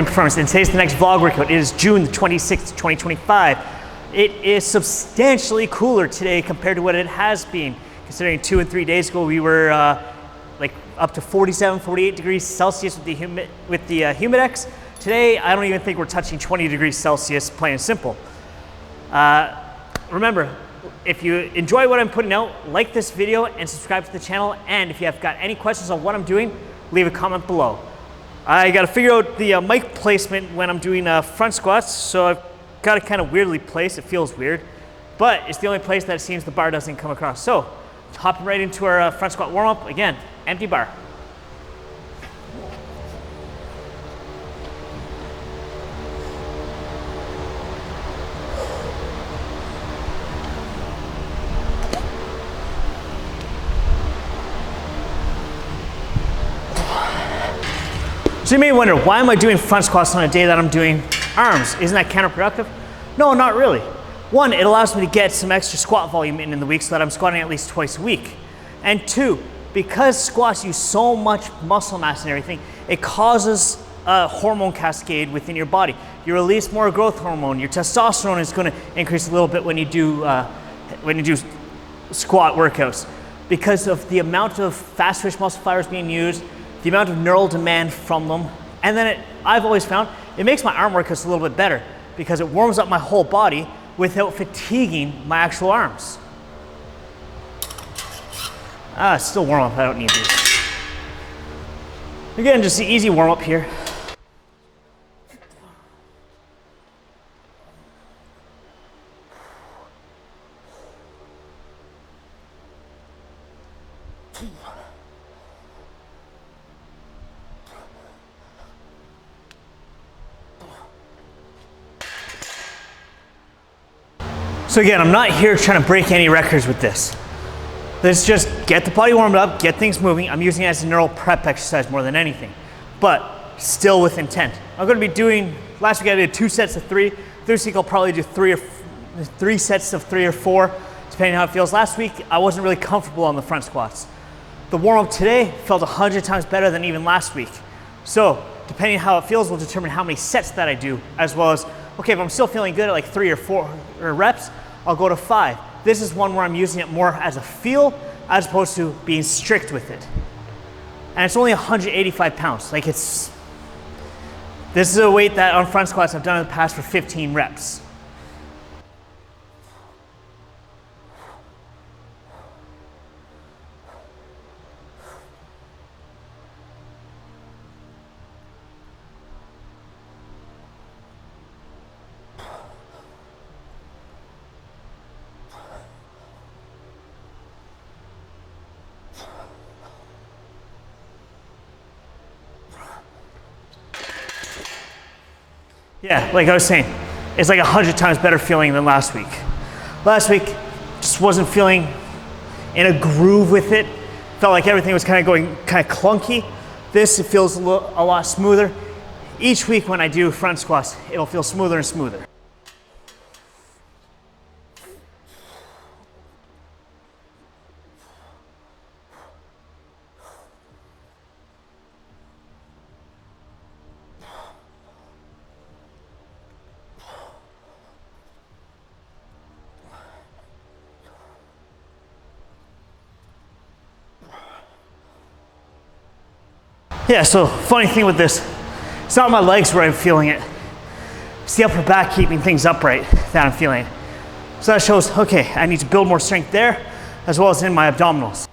Sporting Performance, and today's the next vlog workout. It is June the 26th, 2025. It is substantially cooler today compared to what it has been, considering 2 and 3 days ago we were like up to 47, 48 degrees Celsius with the Humidex. Today, I don't even think we're touching 20 degrees Celsius, plain and simple. Remember, if you enjoy what I'm putting out, like this video and subscribe to the channel. And if you have got any questions on what I'm doing, leave a comment below. I got to figure out the mic placement when I'm doing front squats, so I've got it kind of weirdly placed. It feels weird, but it's the only place that it seems the bar doesn't come across. So, hopping right into our front squat warm up. Again, empty bar. So you may wonder, why am I doing front squats on a day that I'm doing arms? Isn't that counterproductive? No, not really. One, it allows me to get some extra squat volume in the week so that I'm squatting at least twice a week. And two, because squats use so much muscle mass and everything, it causes a hormone cascade within your body. You release more growth hormone. Your testosterone is going to increase a little bit when you do squat workouts, because of the amount of fast twitch muscle fibers being used, the amount of neural demand from them. And then I've always found it makes my arm workouts a little bit better because it warms up my whole body without fatiguing my actual arms. It's still warm up, I don't need these. Again, just the easy warm up here. So again, I'm not here trying to break any records with this. Let's just get the body warmed up, get things moving. I'm using it as a neural prep exercise more than anything, but still with intent. I'm going to be doing, last week I did 2 sets of 3. This week I'll probably do 3 sets of 3 or 4, depending on how it feels. Last week I wasn't really comfortable on the front squats. The warm up today felt 100 times better than even last week. So depending on how it feels will determine how many sets that I do, as well as, okay, if I'm still feeling good at like 3 or 4 reps, I'll go to 5. This is one where I'm using it more as a feel as opposed to being strict with it. And it's only 185 pounds. Like this is a weight that on front squats I've done in the past for 15 reps. Yeah, like I was saying, it's like 100 times better feeling than last week. Last week, just wasn't feeling in a groove with it. Felt like everything was kind of going kind of clunky. This, it feels a lot smoother. Each week when I do front squats, it'll feel smoother and smoother. Yeah, so funny thing with this, it's not my legs where I'm feeling it. It's the upper back keeping things upright that I'm feeling. So that shows, okay, I need to build more strength there as well as in my abdominals.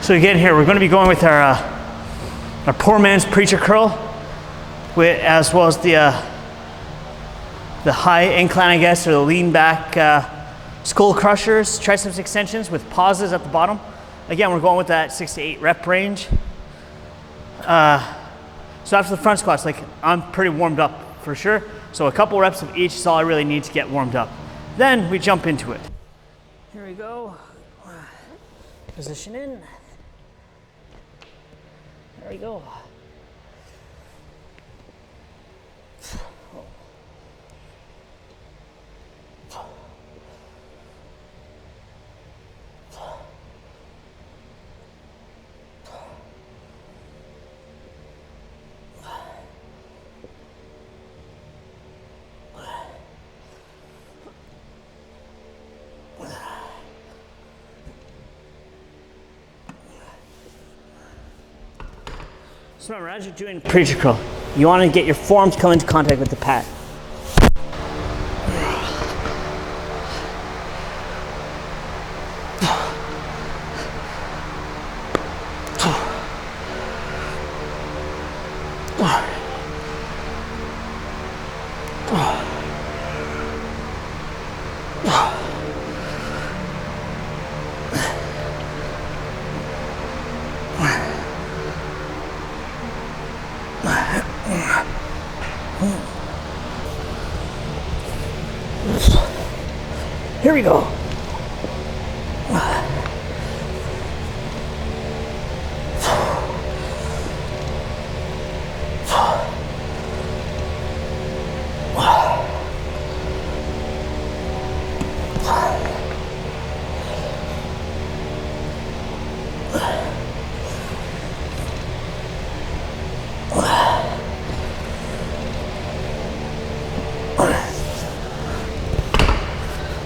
So again here, we're going to be going with our poor man's preacher curl. as well as the high incline, I guess, or the lean back skull crushers, triceps extensions with pauses at the bottom. Again, we're going with that 6 to 8 rep range. So after the front squats, like I'm pretty warmed up for sure. So a couple reps of each is all I really need to get warmed up. Then we jump into it. Here we go. Position in. There we go. So remember, as you're doing preacher curl, you want to get your forearms come into contact with the pad. Here we go.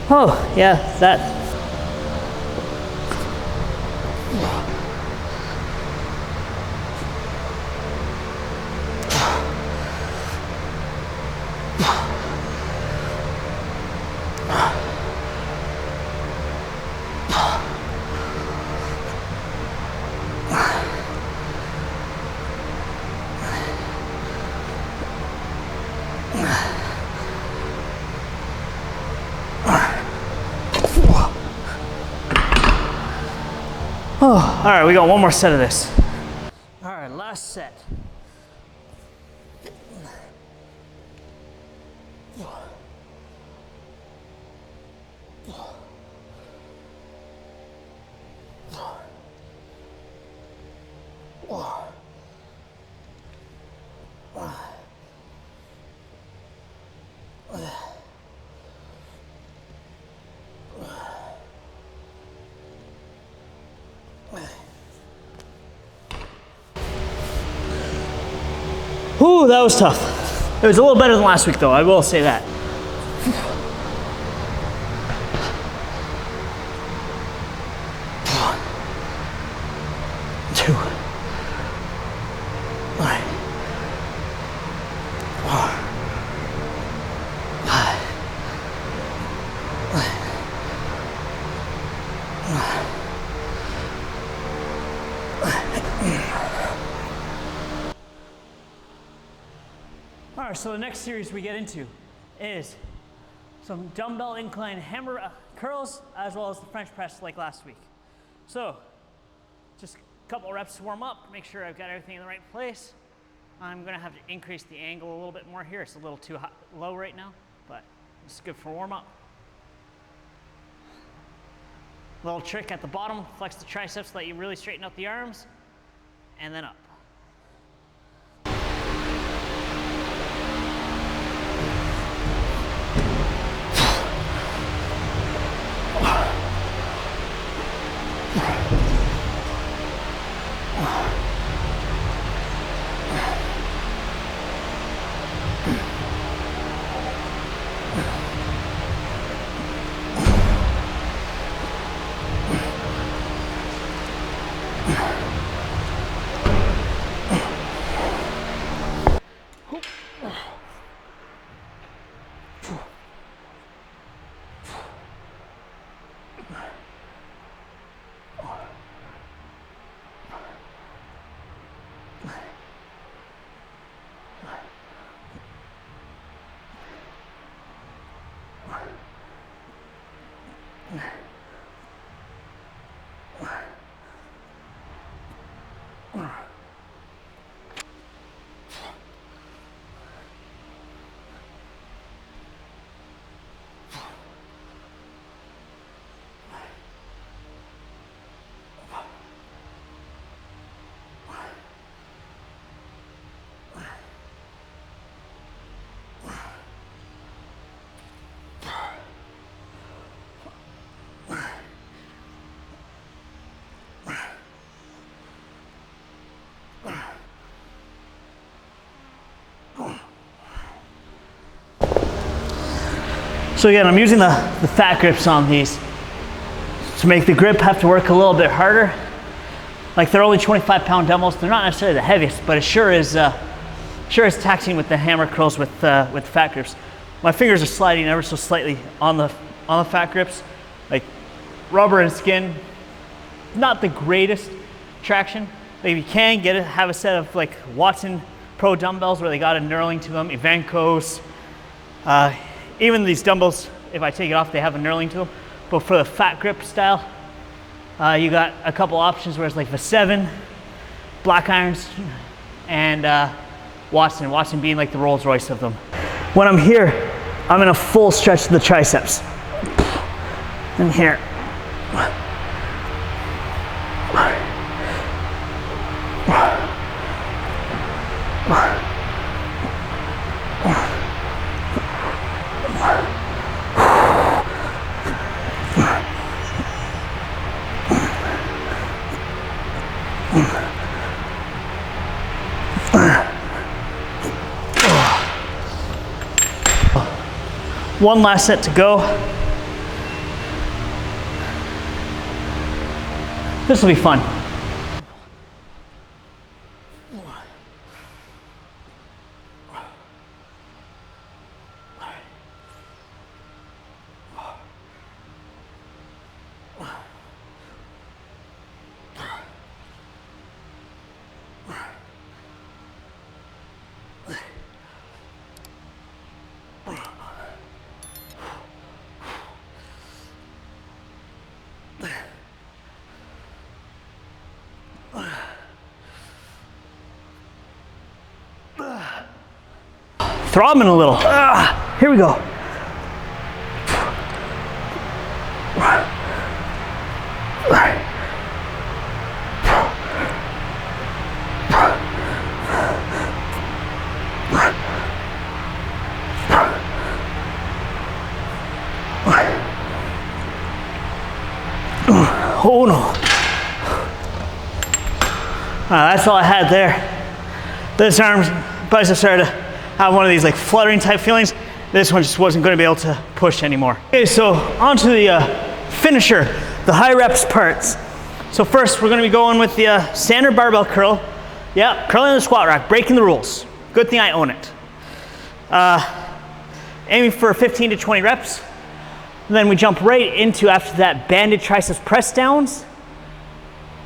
Oh, yeah, that. Oh, all right, we got one more set of this. All right, last set. Ooh, that was tough. It was a little better than last week though, I will say that. All right, so the next series we get into is some dumbbell incline hammer curls as well as the French press like last week. So just a couple reps to warm up, make sure I've got everything in the right place. I'm gonna have to increase the angle a little bit more here. It's a little too low right now, but it's good for warm up. Little trick at the bottom, flex the triceps, let you really straighten out the arms, and then up. So again, I'm using the fat grips on these to make the grip have to work a little bit harder. Like they're only 25-pound dumbbells. They're not necessarily the heaviest, but it sure is taxing with the hammer curls with fat grips. My fingers are sliding ever so slightly on the fat grips. Like rubber and skin, not the greatest traction. Like if you can have a set of like Watson Pro dumbbells where they got a knurling to them, Evancos. Even these dumbbells, if I take it off, they have a knurling to them. But for the fat grip style, you got a couple options where it's like the 7, Black Irons, and Watson. Watson being like the Rolls Royce of them. When I'm here, I'm in a full stretch of the triceps. And here. One last set to go. This will be fun. Throbbing a little. Here we go. Oh no. That's all I had there. This arm's biceps started to have one of these like fluttering type feelings. This one just wasn't going to be able to push anymore. Okay, so on to the finisher, the high reps parts. So first we're going to be going with the standard barbell curl. Yeah, curling the squat rack, breaking the rules. Good thing I own it. Aiming for 15 to 20 reps. And then we jump right into, after that, banded triceps press downs.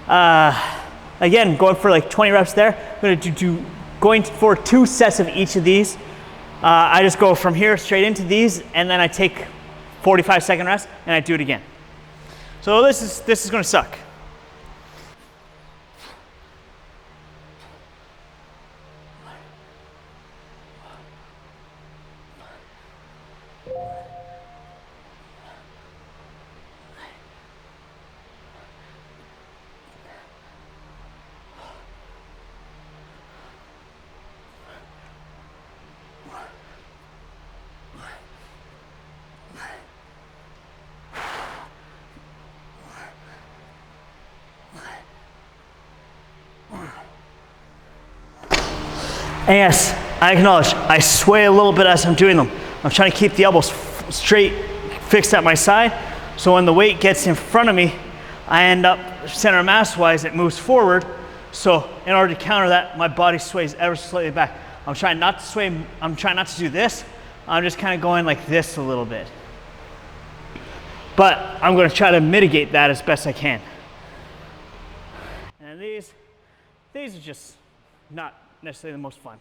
Again, going for like 20 reps there. I'm going for 2 sets of each of these. I just go from here straight into these, and then I take 45-second rest, and I do it again. So this is going to suck. And yes, I acknowledge, I sway a little bit as I'm doing them. I'm trying to keep the elbows straight, fixed at my side, so when the weight gets in front of me, I end up center of mass wise, it moves forward. So in order to counter that, my body sways ever so slightly back. I'm trying not to sway, I'm trying not to do this. I'm just kind of going like this a little bit. But I'm going to try to mitigate that as best I can. And these are just not necessarily the most fun.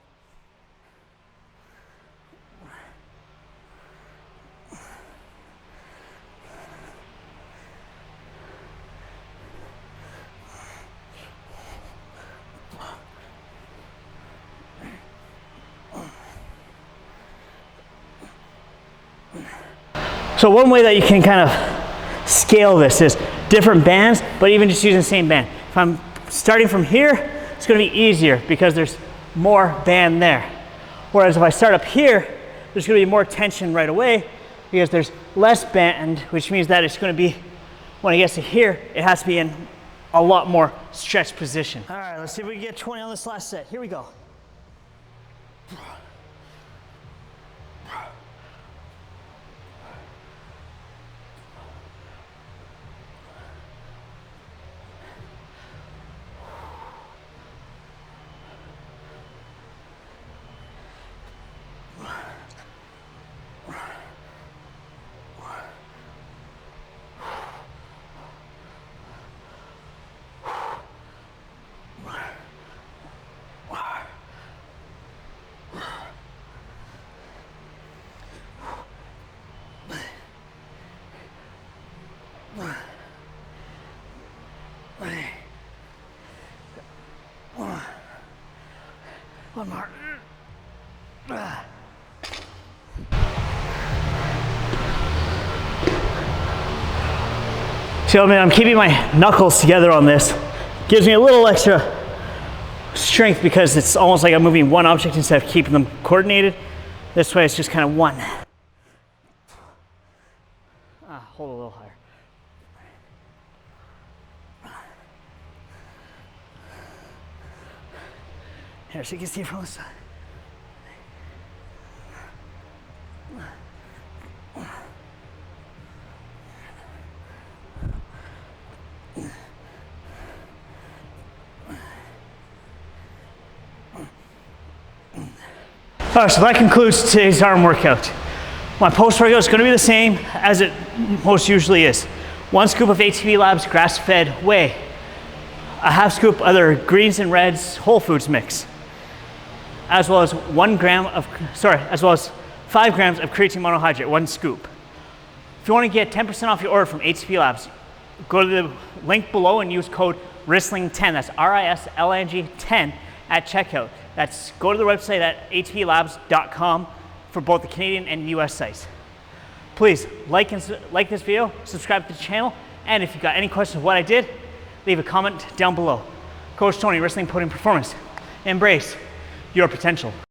So one way that you can kind of scale this is different bands, but even just using the same band. If I'm starting from here, it's going to be easier because there's more band there. Whereas if I start up here, there's going to be more tension right away because there's less band, which means that it's going to be, when it gets to here, it has to be in a lot more stretched position. All right, let's see if we can get 20 on this last set. Here we go. One more. So, man, I'm keeping my knuckles together on this. Gives me a little extra strength because it's almost like I'm moving one object instead of keeping them coordinated. This way it's just kind of one. Hold a little higher. Here, so you can see it from the side. All right, so that concludes today's arm workout. My post-workout is going to be the same as it most usually is. 1 scoop of ATP Labs grass-fed whey, a half scoop other greens and reds whole foods mix, as well as 5 grams of creatine monohydrate, 1 scoop. If you want to get 10% off your order from ATP Labs, go to the link below and use code RISLING10, that's RISLNG 10 at checkout. Go to the website at atplabs.com for both the Canadian and US sites. Please like this video, subscribe to the channel, and if you've got any questions of what I did, leave a comment down below. Coach Tony, Wrestling Podium Performance. Embrace your potential.